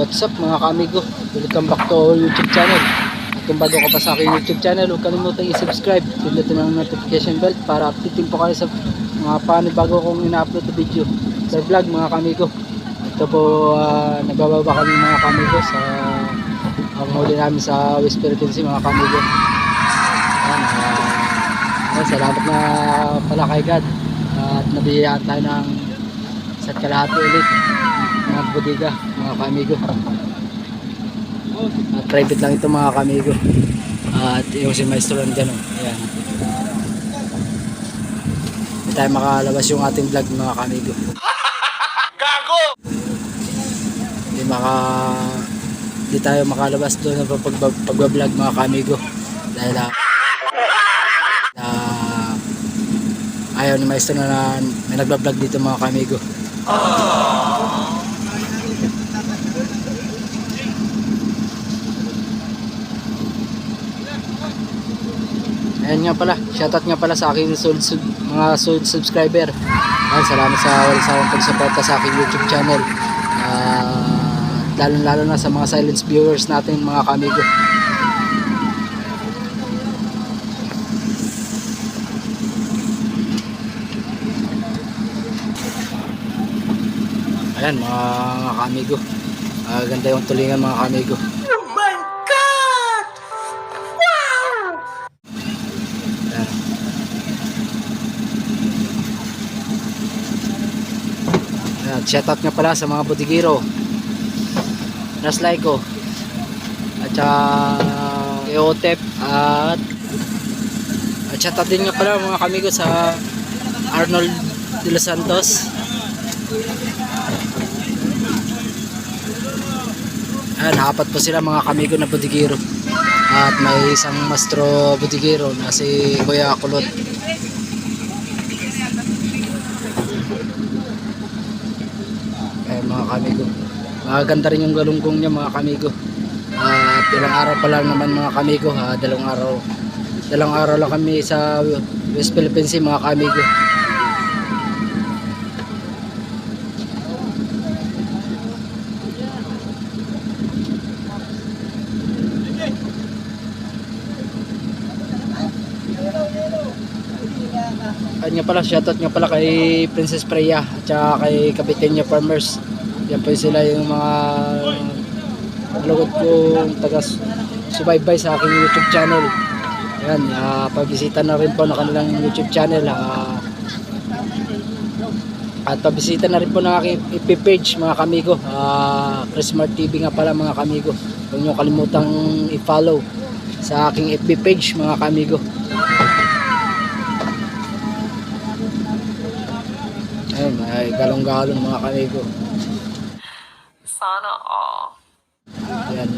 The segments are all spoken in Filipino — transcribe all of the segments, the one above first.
What's up mga kaamigo? Welcome back to our YouTube channel. At kung bago ka pa sa aking YouTube channel, huwag kalimutan i-subscribe. Pindutin ang notification bell para updating po kayo sa mga panibago kong ina-upload na video sa vlog mga kaamigo. Ito po nagbababa kami mga kaamigo sa huli namin sa West Philippines mga kaamigo. Salamat na pala kay God at nabiyayaan tayo ng isa't kalahati ulit mga bodega mga kaamigo. At private lang ito mga kaamigo. At yung si maestro nandyan ayan. Hindi tayo makalabas yung ating vlog mga kaamigo. Gago! Hindi tayo makalabas doon ng pagbablog mga kaamigo dahil ayaw ni maestro na may nagbablog dito mga kaamigo. Ayan nga pala, shoutout nga pala sa aking mga solid subscriber. Ayan, salamat sa walang sawang pagsuporta sa aking YouTube channel. Lalo na sa mga silence viewers natin mga kaamigo. Ayan mga kaamigo, ganda yung tulingan mga kaamigo. Oh my God! Wow! Ayan, shoutout nga pala sa mga bodigiro Naslaiko at Eotep at shoutout din nga pala mga kaamigo sa Arnold de los Santos. Ayan, apat po sila mga kaamigo na bodigiro at may isang mastro bodigiro na si Kuya Kulot. Ayan mga kaamigo, maganda rin yung galunggong niya mga kaamigo. At ilang araw pa lang naman mga kaamigo, dalawang araw lang kami sa West Philippines mga kaamigo. Ayan nga pala, shoutout nga pala kay Princess Freya at saka kay Kapitenya Farmers. Yan po sila yung mga nalugod kong taga-subaybay sa aking YouTube channel. Ayan, pabisita na rin po na kanilang YouTube channel. At pabisita na rin po ng aking FB page mga kamigo. Chris Mart TV nga pala mga kamigo. Huwag nyo kalimutang i-follow sa aking FB page mga kamigo. Ayun, may galong-galong mga kamigo. Sana all. Yan.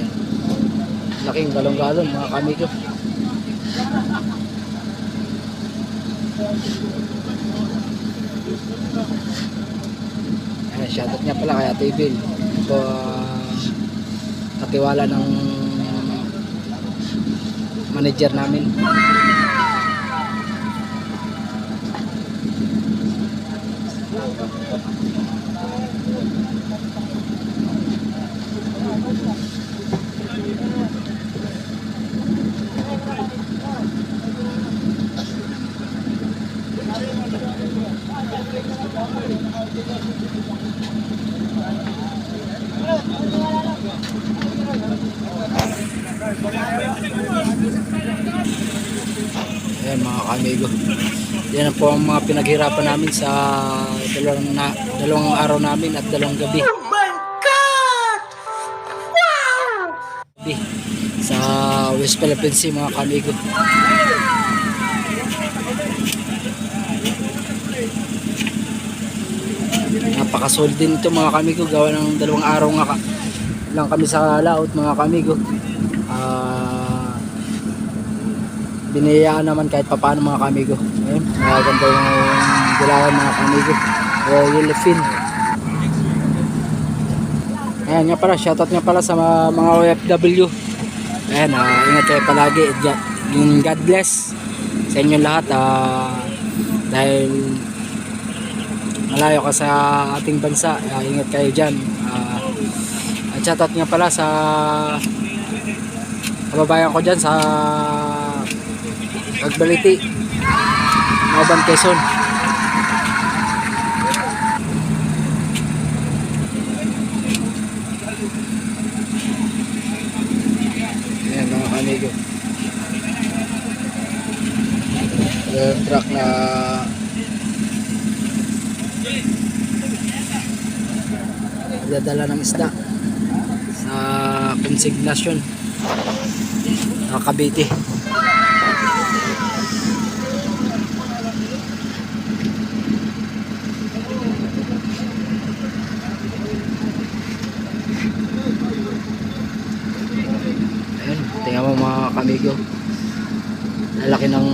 Laking galong-galong mga kamigo. Ayan, shoutout niya pala kay Ate Bill. Ito, katiwala ng manager namin. Ayan mga kamigo, yan po ang mga pinaghirapan namin sa dalawang araw namin at dalawang gabi. Oh my God! Wow! Sa West Philippines mga kamigo. Napakasolid din ito mga kamigo, gawa ng dalawang araw nga lang kami sa laot mga kamigo. Binayaan naman kahit papaano mga kamigo. Ayun, maganda yung dilawan mga kamigo o yellowfin. Ayan nga pala, shoutout nga pala sa mga OFW. Ayan, ingat kayo palagi. Yung God bless sa inyo lahat, dahil malayo ka sa ating bansa, ingat kayo dyan. At shoutout nga pala sa kababayan ko dyan sa Agbaliti, Noban, Quezon. Ayan mga kamigo, yung truck na dadala ng isda sa consignation sa Cavite. Ayan, tingnan mo mga kamigo, lalaki ng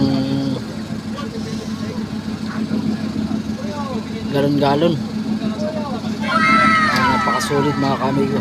galon-galon. Napakasulit mga kamigo.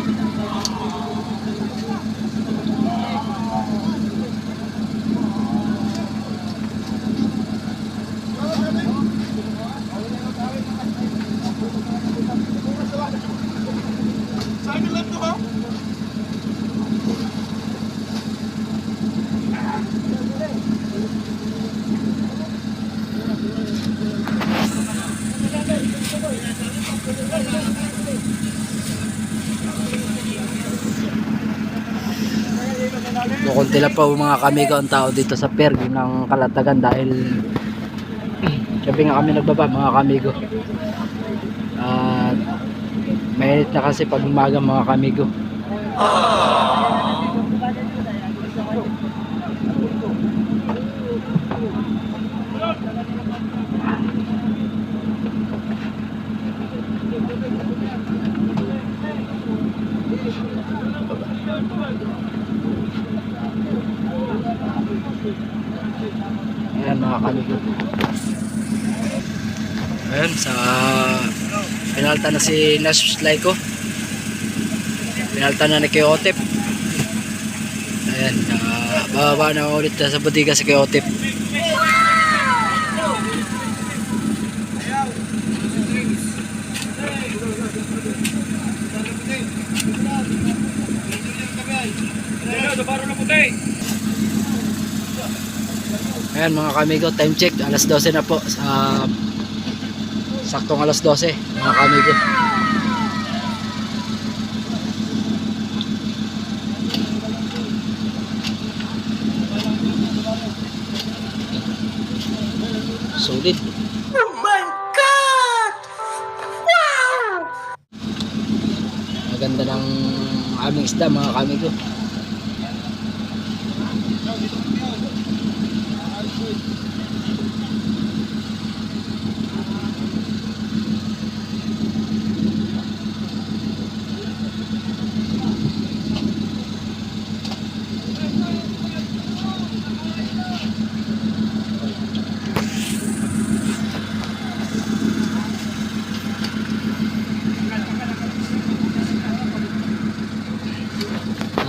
Kukunti lang pa mga kamigo ang tao dito sa pier ng Kalatagan dahil gabi nga kami nagbaba mga kamigo. At mainit na kasi pag umaga mga kamigo. Ayan mga kamigo. Ayan, sa pinalta na si Nash Laiko, pinalta na ni Kayotep. Ayan, bababa na ulit sa bodega si Kayotep. Ayan mga kamigo, time check, alas 12 na po. Saktong alas 12 mga kamigo. Solid. Oh my God! Wow! Maganda ng aming isda mga kamigo.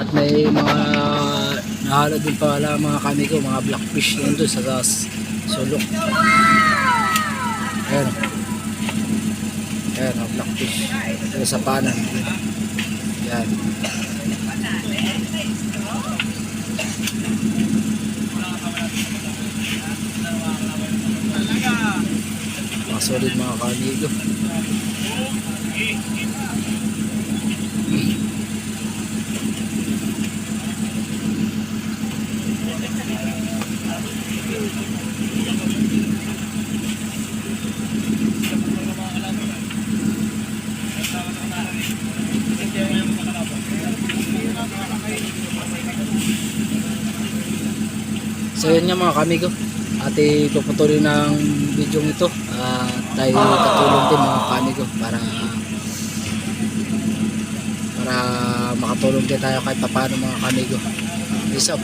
At may mga nahalo din pala mga kamigo, mga blackfish yun doon sa sulok. Ayan, ayan mga blackfish sa panan. Ayan. Mga solid mga kamigo. So yun nga mga kamigo, at ipuputuloy ng video ito at tayo katulong din mga kamigo para makatulong din tayo kahit paano mga kamigo. Peace out.